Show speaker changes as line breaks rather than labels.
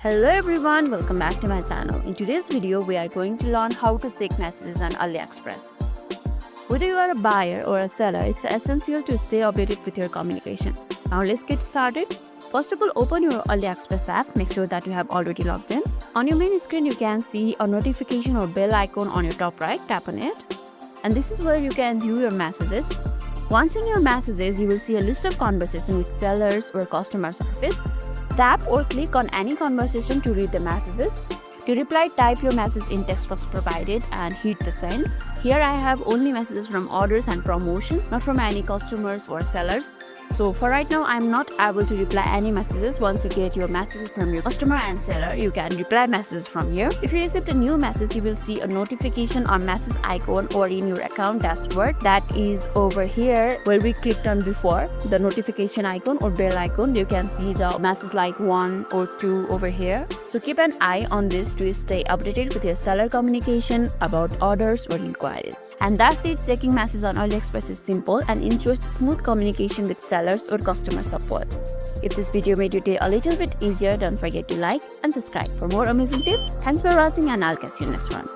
Hello everyone, welcome back to my channel. In today's video, we are going to learn how to check messages on AliExpress. Whether you are a buyer or a seller, it's essential to stay updated with your communication. Now let's get started. First of all, open your AliExpress app. Make sure that you have already logged in. On your main screen, you can see a notification or bell icon on your top right. Tap on it. And this is where you can view your messages. Once in your messages, you will see a list of conversations with sellers or customer service. Tap or click on any conversation to read the messages. To reply, type your message in text box provided and hit the send. Here I have only messages from orders and promotion, not from any customers or sellers. So for right now, I'm not able to reply any messages. Once you get your messages from your customer and seller, you can reply messages from here. If you receive a new message, you will see a notification or message icon or in your account dashboard. That is over here where we clicked on before, the notification icon or bell icon. You can see the message like 1 or 2 over here. So keep an eye on this to stay updated with your seller communication about orders or inquiries. And that's it. Checking messages on AliExpress is simple and ensures smooth communication with sellers or customer support. If this video made your day a little bit easier, don't forget to like and subscribe for more amazing tips. Thanks for watching and I'll catch you next one.